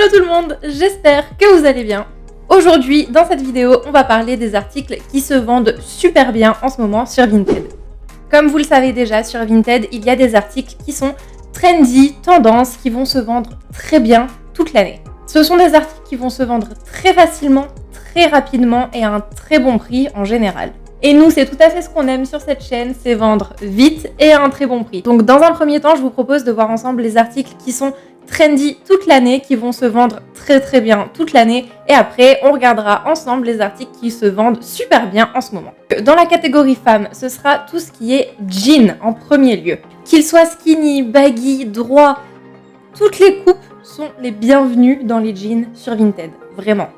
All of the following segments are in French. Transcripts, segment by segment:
Hello tout le monde, j'espère que vous allez bien. Aujourd'hui, dans cette vidéo, on va parler des articles qui se vendent super bien en ce moment sur Vinted. Comme vous le savez déjà, sur Vinted, il y a des articles qui sont trendy, tendance, qui vont se vendre très bien toute l'année. Ce sont des articles qui vont se vendre très facilement, très rapidement et à un très bon prix en général. Et nous, c'est tout à fait ce qu'on aime sur cette chaîne, c'est vendre vite et à un très bon prix. Donc dans un premier temps, je vous propose de voir ensemble les articles qui sont trendy toute l'année, qui vont se vendre très bien toute l'année. Et après, on regardera ensemble les articles qui se vendent super bien en ce moment. Dans la catégorie femmes, ce sera tout ce qui est jean en premier lieu. Qu'ils soient skinny, baggy, droit, toutes les coupes sont les bienvenues dans les jeans sur Vinted. Vraiment.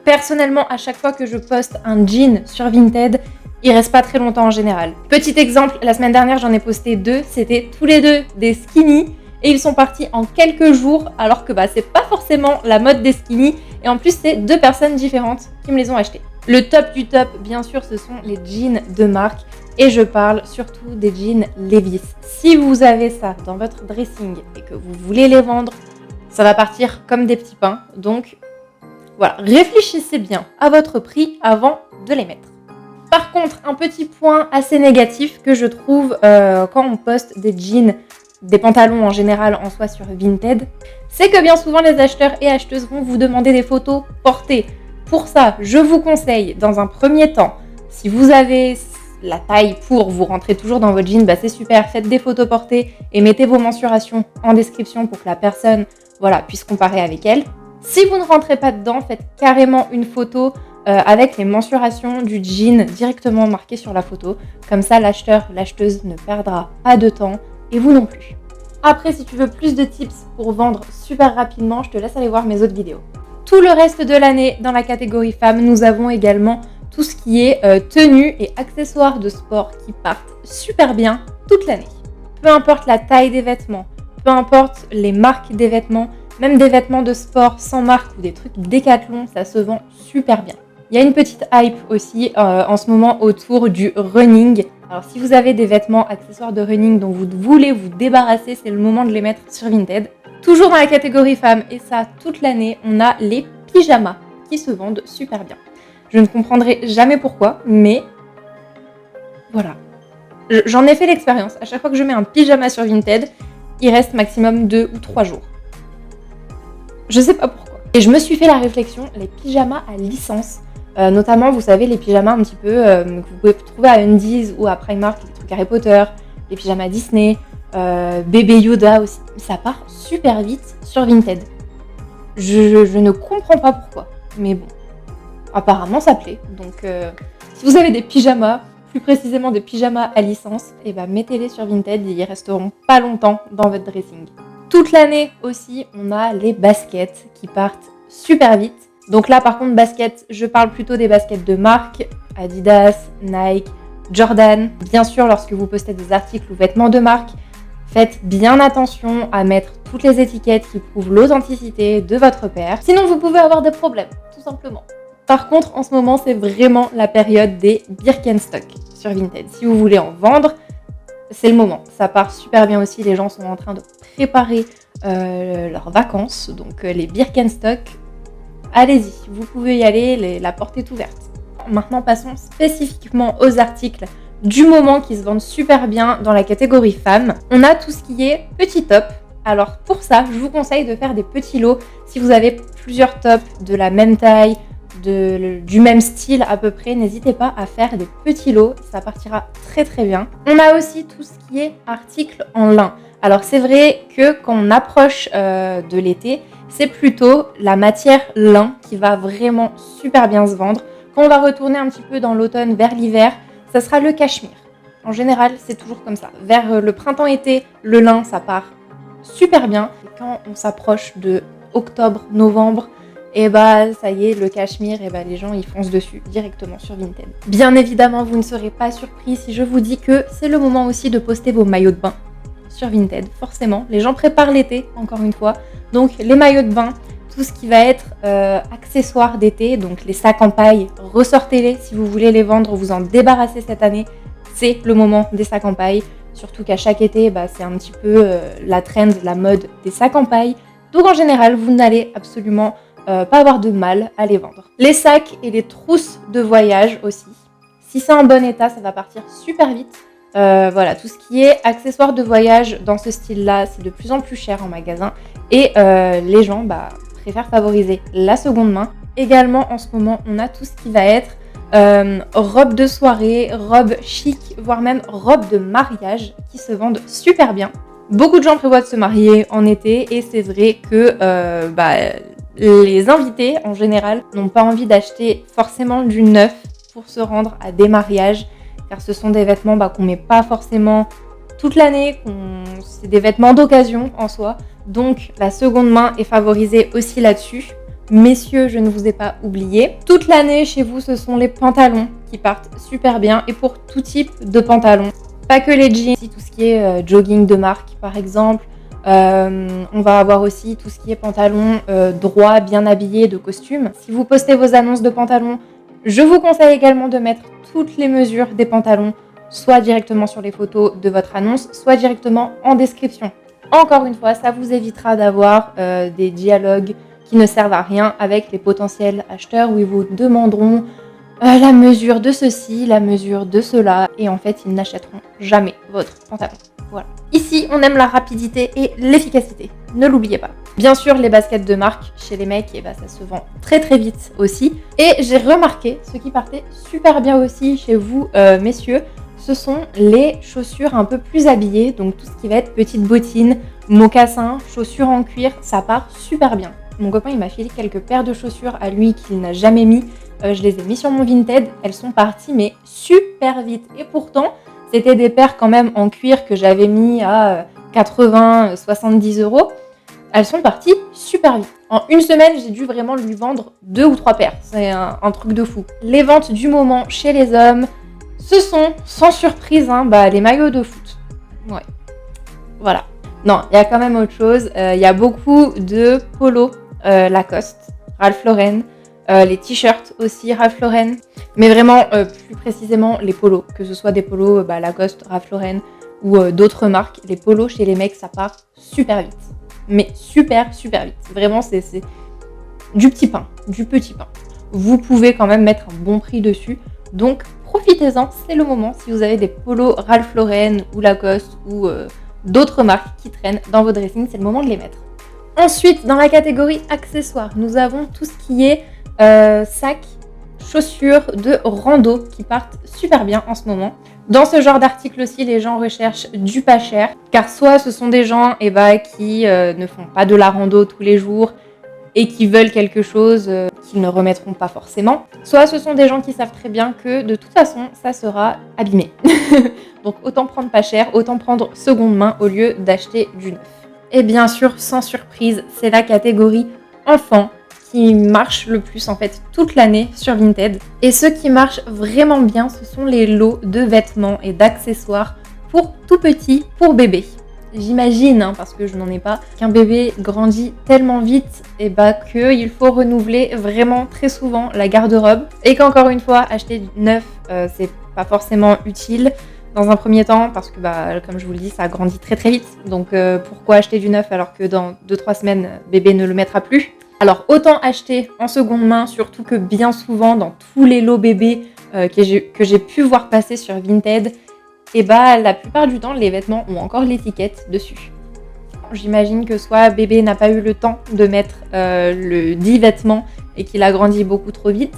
Personnellement, à chaque fois que je poste un jean sur Vinted, il reste pas très longtemps en général. Petit exemple, la semaine dernière, j'en ai posté 2. C'était tous les deux des skinny. Et ils sont partis en quelques jours, alors que c'est pas forcément la mode des skinny. Et en plus, c'est 2 personnes différentes qui me les ont achetés. Le top du top, bien sûr, ce sont les jeans de marque. Et je parle surtout des jeans Levi's. Si vous avez ça dans votre dressing et que vous voulez les vendre, ça va partir comme des petits pains. Donc voilà, réfléchissez bien à votre prix avant de les mettre. Par contre, un petit point assez négatif que je trouve quand on poste des jeans, des pantalons en général en soi sur Vinted, c'est que bien souvent les acheteurs et acheteuses vont vous demander des photos portées. Pour ça, je vous conseille dans un premier temps, si vous avez la taille pour, vous rentrez toujours dans votre jean, c'est super, faites des photos portées et mettez vos mensurations en description pour que la personne puisse comparer avec elle. Si vous ne rentrez pas dedans, faites carrément une photo avec les mensurations du jean directement marquées sur la photo. Comme ça, l'acheteur, l'acheteuse ne perdra pas de temps et vous non plus. Après, si tu veux plus de tips pour vendre super rapidement, je te laisse aller voir mes autres vidéos. Tout le reste de l'année, dans la catégorie femmes, nous avons également tout ce qui est tenues et accessoires de sport qui partent super bien toute l'année. Peu importe la taille des vêtements, peu importe les marques des vêtements, même des vêtements de sport sans marque ou des trucs Décathlon, ça se vend super bien. Il y a une petite hype aussi en ce moment autour du running. Alors si vous avez des vêtements accessoires de running dont vous voulez vous débarrasser, c'est le moment de les mettre sur Vinted. Toujours dans la catégorie femmes, et ça toute l'année, on a les pyjamas qui se vendent super bien. Je ne comprendrai jamais pourquoi, mais voilà. J'en ai fait l'expérience. À chaque fois que je mets un pyjama sur Vinted, il reste maximum 2 ou 3 jours. Je sais pas pourquoi. Et je me suis fait la réflexion, les pyjamas à licence, notamment, vous savez, les pyjamas un petit peu que vous pouvez trouver à Undies ou à Primark, les trucs Harry Potter, les pyjamas Disney, bébé Yoda aussi. Ça part super vite sur Vinted. Je ne comprends pas pourquoi, mais bon, apparemment ça plaît. Donc, si vous avez des pyjamas, plus précisément des pyjamas à licence, mettez-les sur Vinted et ils resteront pas longtemps dans votre dressing. Toute l'année aussi, on a les baskets qui partent super vite. Donc là, par contre, baskets, je parle plutôt des baskets de marque, Adidas, Nike, Jordan. Bien sûr, lorsque vous postez des articles ou vêtements de marque, faites bien attention à mettre toutes les étiquettes qui prouvent l'authenticité de votre paire. Sinon, vous pouvez avoir des problèmes, tout simplement. Par contre, en ce moment, c'est vraiment la période des Birkenstock sur Vinted. Si vous voulez en vendre, c'est le moment. Ça part super bien aussi. Les gens sont en train de préparer leurs vacances. Donc les Birkenstock, allez-y. Vous pouvez y aller. La porte est ouverte. Maintenant, passons spécifiquement aux articles du moment qui se vendent super bien dans la catégorie femmes. On a tout ce qui est petit top. Alors pour ça, je vous conseille de faire des petits lots. Si vous avez plusieurs tops de la même taille, du même style à peu près, n'hésitez pas à faire des petits lots, ça partira très bien. On a aussi tout ce qui est articles en lin. Alors c'est vrai que quand on approche de l'été, c'est plutôt la matière lin qui va vraiment super bien se vendre. Quand on va retourner un petit peu dans l'automne vers l'hiver, ça sera le cachemire. En général, c'est toujours comme ça. Vers le printemps-été, le lin, ça part super bien. Et quand on s'approche de octobre, novembre, ça y est, le cachemire, les gens ils foncent dessus directement sur Vinted. Bien évidemment, vous ne serez pas surpris si je vous dis que c'est le moment aussi de poster vos maillots de bain sur Vinted. Forcément, les gens préparent l'été, encore une fois. Donc les maillots de bain, tout ce qui va être accessoires d'été, donc les sacs en paille, ressortez-les si vous voulez les vendre, vous en débarrasser cette année. C'est le moment des sacs en paille. Surtout qu'à chaque été, c'est un petit peu la trend, la mode des sacs en paille. Donc en général, vous n'allez absolument pas avoir de mal à les vendre. Les sacs et les trousses de voyage aussi. Si c'est en bon état, ça va partir super vite. Voilà, tout ce qui est accessoires de voyage dans ce style-là, c'est de plus en plus cher en magasin. Et les gens préfèrent favoriser la seconde main. Également, en ce moment, on a tout ce qui va être robes de soirée, robes chic, voire même robes de mariage qui se vendent super bien. Beaucoup de gens prévoient de se marier en été et c'est vrai que les invités, en général, n'ont pas envie d'acheter forcément du neuf pour se rendre à des mariages, car ce sont des vêtements qu'on met pas forcément toute l'année, c'est des vêtements d'occasion en soi, donc la seconde main est favorisée aussi là-dessus. Messieurs, je ne vous ai pas oublié. Toute l'année, chez vous, ce sont les pantalons qui partent super bien et pour tout type de pantalons. Pas que les jeans, tout ce qui est jogging de marque, par exemple. On va avoir aussi tout ce qui est pantalon droit, bien habillé, de costume. Si vous postez vos annonces de pantalons, je vous conseille également de mettre toutes les mesures des pantalons, soit directement sur les photos de votre annonce, soit directement en description. Encore une fois, ça vous évitera d'avoir des dialogues qui ne servent à rien avec les potentiels acheteurs où ils vous demanderont la mesure de ceci, la mesure de cela, et en fait, ils n'achèteront jamais votre pantalon. Voilà. Ici, on aime la rapidité et l'efficacité. Ne l'oubliez pas. Bien sûr, les baskets de marque chez les mecs, ça se vend très très vite aussi. Et j'ai remarqué, ce qui partait super bien aussi chez vous, messieurs, ce sont les chaussures un peu plus habillées. Donc tout ce qui va être petites bottines, mocassins, chaussures en cuir, ça part super bien. Mon copain, il m'a filé quelques paires de chaussures à lui qu'il n'a jamais mis. Je les ai mis sur mon Vinted. Elles sont parties, mais super vite. Et pourtant, c'était des paires quand même en cuir que j'avais mis à 80, 70 euros. Elles sont parties super vite. En une semaine, j'ai dû vraiment lui vendre 2 ou 3 paires. C'est un truc de fou. Les ventes du moment chez les hommes, ce sont, sans surprise, les maillots de foot. Ouais. Voilà. Non, il y a quand même autre chose. Il y a beaucoup de polos Lacoste, Ralph Lauren, les t-shirts aussi Ralph Lauren, mais vraiment plus précisément les polos, que ce soit des polos Lacoste, Ralph Lauren ou d'autres marques. Les polos chez les mecs, ça part super vite, mais super vite. Vraiment, c'est du petit pain. Vous pouvez quand même mettre un bon prix dessus, donc profitez-en, c'est le moment. Si vous avez des polos Ralph Lauren ou Lacoste ou d'autres marques qui traînent dans vos dressings, c'est le moment de les mettre. Ensuite, dans la catégorie accessoires, nous avons tout ce qui est sacs, chaussures de rando qui partent super bien en ce moment. Dans ce genre d'article aussi, les gens recherchent du pas cher, car soit ce sont des gens qui ne font pas de la rando tous les jours et qui veulent quelque chose qu'ils ne remettront pas forcément, soit ce sont des gens qui savent très bien que de toute façon, ça sera abîmé. Donc autant prendre pas cher, autant prendre seconde main au lieu d'acheter du neuf. Et bien sûr, sans surprise, c'est la catégorie enfant qui marche le plus en fait toute l'année sur Vinted. Et ce qui marche vraiment bien, ce sont les lots de vêtements et d'accessoires pour tout petit, pour bébé. J'imagine, parce que je n'en ai pas, qu'un bébé grandit tellement vite qu'il faut renouveler vraiment très souvent la garde-robe. Et qu'encore une fois, acheter du neuf, c'est pas forcément utile. Dans un premier temps, parce que comme je vous le dis, ça grandit très très vite. Donc pourquoi acheter du neuf alors que dans 2-3 semaines, bébé ne le mettra plus? Alors autant acheter en seconde main, surtout que bien souvent dans tous les lots bébés que j'ai pu voir passer sur Vinted, la plupart du temps, les vêtements ont encore l'étiquette dessus. J'imagine que soit bébé n'a pas eu le temps de mettre le dit vêtement et qu'il a grandi beaucoup trop vite,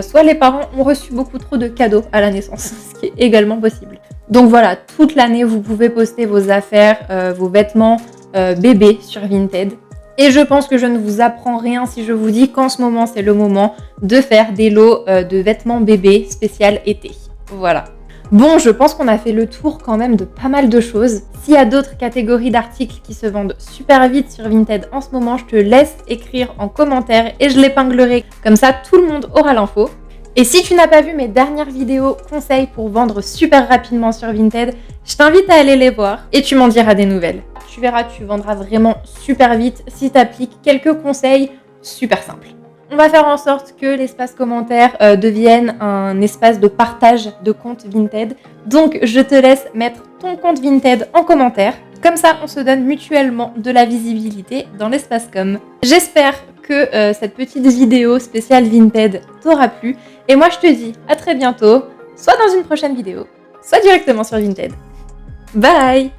soit les parents ont reçu beaucoup trop de cadeaux à la naissance, ce qui est également possible. Donc voilà, toute l'année, vous pouvez poster vos affaires, vos vêtements bébés sur Vinted. Et je pense que je ne vous apprends rien si je vous dis qu'en ce moment, c'est le moment de faire des lots de vêtements bébés spécial été. Voilà. Bon, je pense qu'on a fait le tour quand même de pas mal de choses. S'il y a d'autres catégories d'articles qui se vendent super vite sur Vinted en ce moment, je te laisse écrire en commentaire et je l'épinglerai. Comme ça, tout le monde aura l'info. Et si tu n'as pas vu mes dernières vidéos conseils pour vendre super rapidement sur Vinted, je t'invite à aller les voir et tu m'en diras des nouvelles. Tu verras, tu vendras vraiment super vite si tu appliques quelques conseils super simples. On va faire en sorte que l'espace commentaire devienne un espace de partage de comptes Vinted. Donc, je te laisse mettre ton compte Vinted en commentaire. Comme ça, on se donne mutuellement de la visibilité dans l'espace com. J'espère que cette petite vidéo spéciale Vinted t'aura plu. Et moi, je te dis à très bientôt, soit dans une prochaine vidéo, soit directement sur Vinted. Bye!